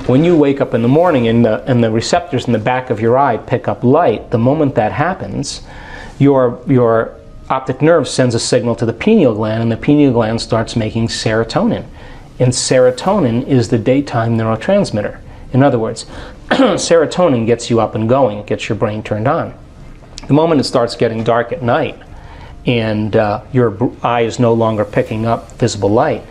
When you wake up in the morning and the receptors in the back of your eye pick up light, the moment that happens, your optic nerve sends a signal to the pineal gland, and the pineal gland starts making serotonin. And serotonin is the daytime neurotransmitter. In other words, serotonin gets you up and going, it gets your brain turned on. The moment it starts getting dark at night and your eye is no longer picking up visible light,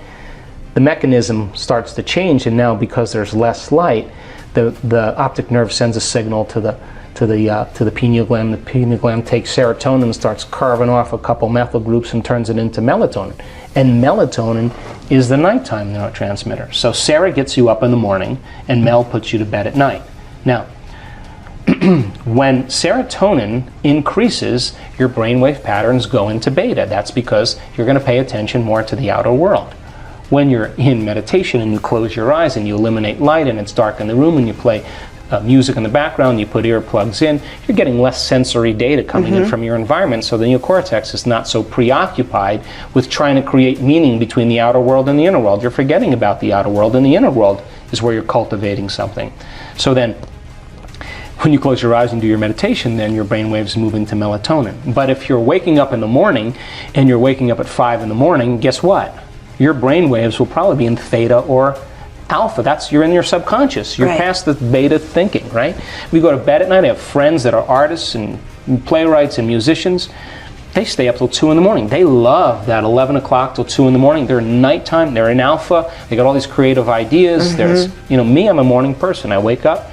the mechanism starts to change, and now because there's less light, the optic nerve sends a signal to the pineal gland. The pineal gland takes serotonin and starts carving off a couple methyl groups and turns it into melatonin. And melatonin is the nighttime neurotransmitter. So Sarah gets you up in the morning, and Mel puts you to bed at night. Now, when serotonin increases, your brainwave patterns go into beta. That's because you're going to pay attention more to the outer world. When you're in meditation and you close your eyes and you eliminate light and it's dark in the room and you play music in the background, you put earplugs in, you're getting less sensory data coming in from your environment, so the neocortex is not so preoccupied with trying to create meaning between the outer world and the inner world. You're forgetting about the outer world, and the inner world is where you're cultivating something. So then, when you close your eyes and do your meditation, then your brain waves move into melatonin. But if you're waking up in the morning and you're waking up at 5 in the morning, guess what? Your brain waves will probably be in theta or alpha. You're in your subconscious. You're past the beta thinking, right? We go to bed at night. I have friends that are artists and playwrights and musicians. They stay up till 2 in the morning. They love that 11 o'clock till 2 in the morning. They're in nighttime. They're in alpha. They got all these creative ideas. There's, me, I'm a morning person. I wake up.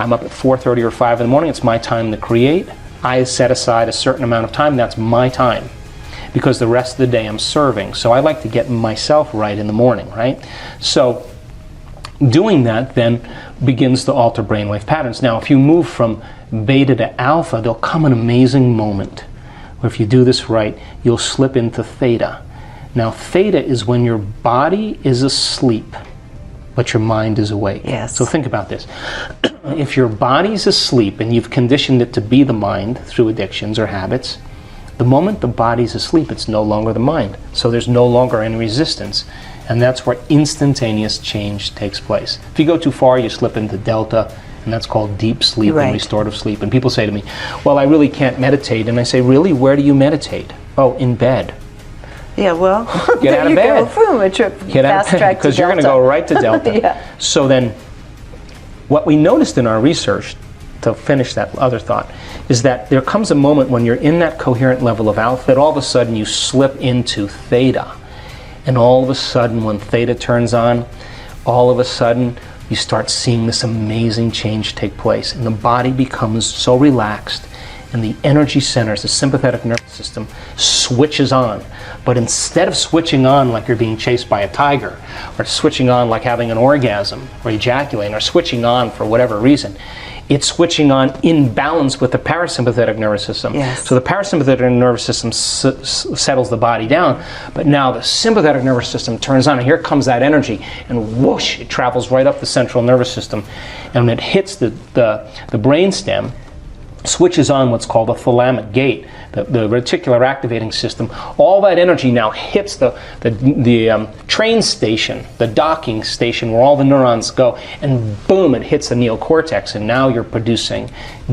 I'm up at 4:30 or 5 in the morning. It's my time to create. I set aside a certain amount of time. That's my time, because the rest of the day I'm serving. So I like to get myself right in the morning, right? So doing that then begins to alter brainwave patterns. Now, if you move from beta to alpha, there'll come an amazing moment where if you do this right, you'll slip into theta. Now, theta is when your body is asleep, but your mind is awake. Yes. So think about this. If your body's asleep and you've conditioned it to be the mind through addictions or habits, the moment the body's asleep, it's no longer the mind. So there's no longer any resistance. And that's where instantaneous change takes place. If you go too far, you slip into delta, and that's called deep sleep and restorative sleep. And people say to me, well, I really can't meditate. And I say, really? Where do you meditate? Oh, in bed. Yeah, well, get out of bed. Get out of bed, because you're going to go right to delta. So then, what we noticed in our research, to finish that other thought, is that there comes a moment when you're in that coherent level of alpha that all of a sudden you slip into theta. And all of a sudden, when theta turns on, all of a sudden you start seeing this amazing change take place. And the body becomes so relaxed, and the energy centers, the sympathetic nervous system, switches on. But instead of switching on like you're being chased by a tiger, or switching on like having an orgasm, or ejaculating, or switching on for whatever reason, it's switching on in balance with the parasympathetic nervous system. Yes. So the parasympathetic nervous system settles the body down, but now the sympathetic nervous system turns on, and here comes that energy, and whoosh, it travels right up the central nervous system, and when it hits the brain stem, switches on what's called the thalamic gate, the reticular activating system. All that energy now hits the train station, the docking station where all the neurons go, and boom, it hits the neocortex, and now you're producing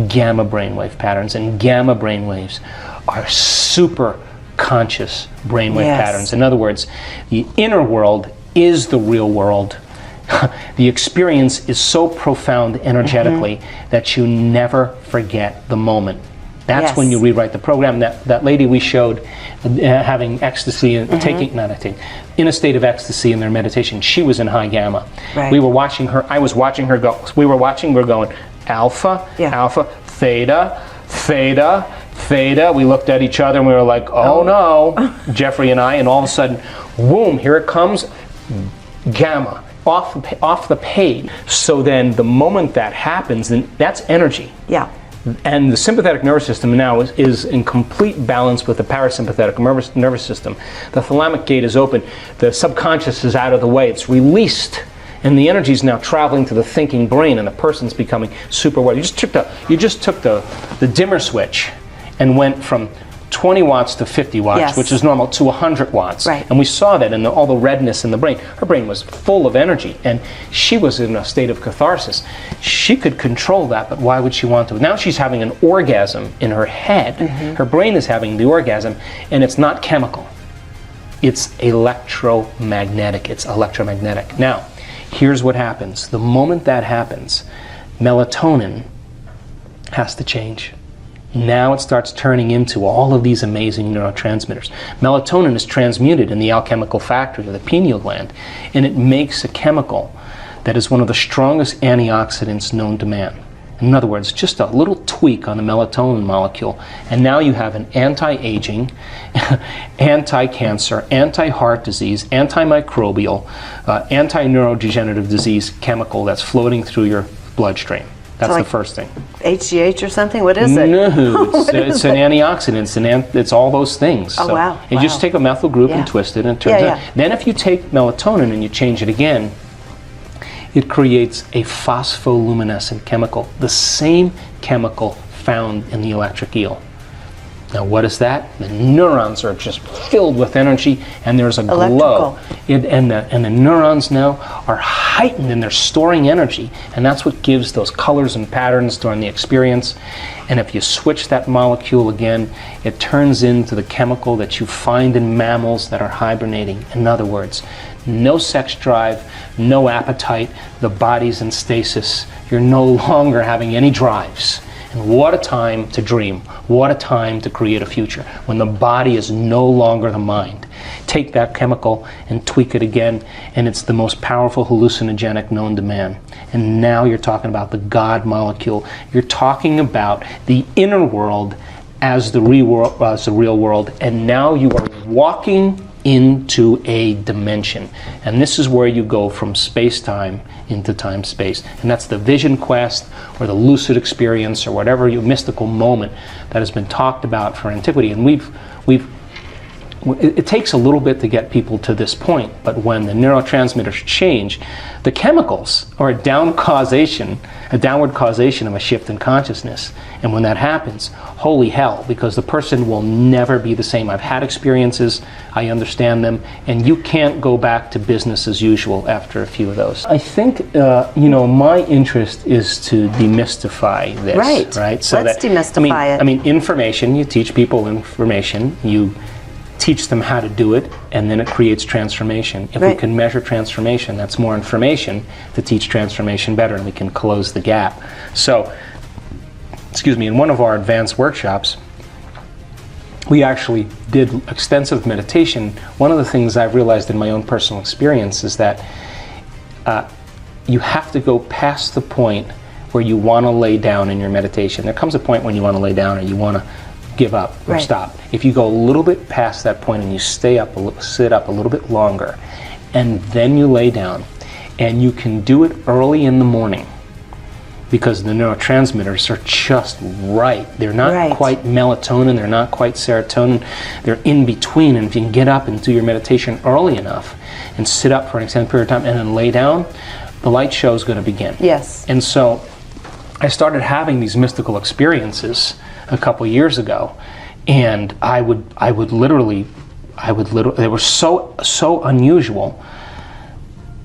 gamma brainwave patterns, and gamma brainwaves are super conscious brainwave patterns. In other words, the inner world is the real world. The experience is so profound energetically that you never forget the moment. That's when you rewrite the program. That lady we showed having ecstasy and in a state of ecstasy in their meditation, she was in high gamma. We were watching her, I was watching her go, we were going alpha, alpha, theta, theta, theta. We looked at each other and we were like, oh no, Jeffrey and I, and all of a sudden, boom, here it comes, gamma. Off the page. So then the moment that happens, then that's energy. Yeah. And the sympathetic nervous system now is in complete balance with the parasympathetic nervous system. The thalamic gate is open. The subconscious is out of the way. It's released. And the energy is now traveling to the thinking brain, and the person's becoming super aware. You just took the dimmer switch and went from 20 watts to 50 watts, Yes. which is normal, to 100 watts. Right. And we saw that in all the redness in the brain. Her brain was full of energy, and she was in a state of catharsis. She could control that, but why would she want to? Now she's having an orgasm in her head. Her brain is having the orgasm, and it's not chemical. It's electromagnetic. It's electromagnetic. Now, here's what happens. The moment that happens, melatonin has to change. Now it starts turning into all of these amazing neurotransmitters. Melatonin is transmuted in the alchemical factory of the pineal gland, and it makes a chemical that is one of the strongest antioxidants known to man. In other words, just a little tweak on the melatonin molecule, and now you have an anti-aging, anti-cancer, anti-heart disease, antimicrobial, anti-neurodegenerative disease chemical that's floating through your bloodstream. That's like the first thing. HGH or something? What is it? No, it's an antioxidant. It's all those things. Oh, wow. You just take a methyl group Yeah. and twist it, and it turns out. Then if you take melatonin and you change it again, it creates a phospholuminescent chemical, the same chemical found in the electric eel. Now what is that? The neurons are just filled with energy, and there's a glow. And the neurons now are heightened, and they're storing energy, and that's what gives those colors and patterns during the experience. And if you switch that molecule again, it turns into the chemical that you find in mammals that are hibernating. In other words, no sex drive, no appetite, the body's in stasis. You're no longer having any drives. And what a time to dream. What a time to create a future, when the body is no longer the mind. Take that chemical and tweak it again, and it's the most powerful hallucinogenic known to man. And now you're talking about the God molecule. You're talking about the inner world as the real world, and now you are walking into a dimension. And this is where you go from space-time into time-space. And that's the vision quest, or the lucid experience, or whatever mystical moment that has been talked about for antiquity. And it takes a little bit to get people to this point, but when the neurotransmitters change, the chemicals are a downward causation of a shift in consciousness. And when that happens, holy hell, because the person will never be the same. I've had experiences, I understand them, and you can't go back to business as usual after a few of those. I think, my interest is to demystify this. Right? So let's demystify it. I mean, information, you teach people information, you teach them how to do it, and then it creates transformation. If we can measure transformation, that's more information to teach transformation better, and we can close the gap. So, in one of our advanced workshops, we actually did extensive meditation. One of the things I've realized in my own personal experience is that you have to go past the point where you want to lay down in your meditation. There comes a point when you want to lay down, or you want to give up or stop. If you go a little bit past that point and you sit up a little bit longer, and then you lay down, and you can do it early in the morning, because the neurotransmitters are just right. They're not quite melatonin, they're not quite serotonin, they're in between. And if you can get up and do your meditation early enough and sit up for an extended period of time and then lay down, the light show is going to begin. Yes. And so I started having these mystical experiences a couple years ago, and I would literally, they were so unusual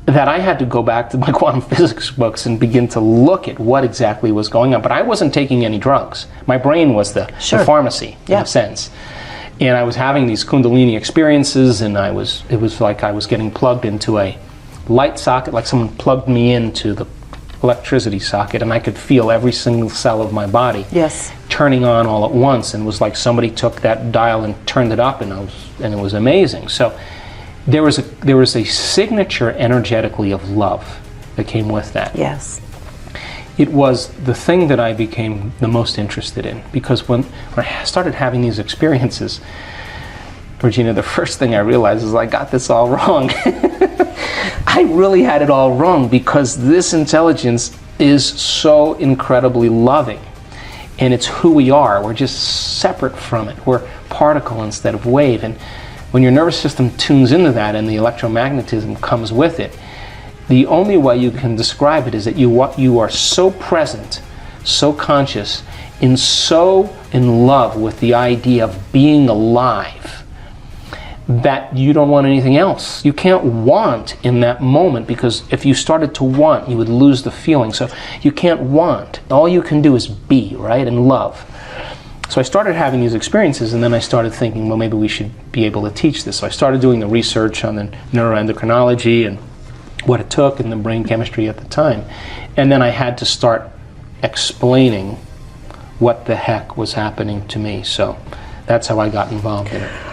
that I had to go back to my quantum physics books and begin to look at what exactly was going on. But I wasn't taking any drugs. My brain was the pharmacy, in a sense. And I was having these Kundalini experiences, and it was like I was getting plugged into a light socket, like someone plugged me into the electricity socket, and I could feel every single cell of my body turning on all at once, and it was like somebody took that dial and turned it up, and it was amazing. So there was a signature energetically of love that came with that. Yes. It was the thing that I became the most interested in, because when I started having these experiences, Regina, the first thing I realized is I got this all wrong. I really had it all wrong, because this intelligence is so incredibly loving, and it's who we are. We're just separate from it. We're particle instead of wave. And when your nervous system tunes into that and the electromagnetism comes with it, the only way you can describe it is that you are so present so conscious, and so in love with the idea of being alive that you don't want anything else. You can't want in that moment, because if you started to want, you would lose the feeling. So you can't want. All you can do is be, right, and love. So I started having these experiences, and then I started thinking, well, maybe we should be able to teach this. So I started doing the research on the neuroendocrinology and what it took and the brain chemistry at the time. And then I had to start explaining what the heck was happening to me. So that's how I got involved in it.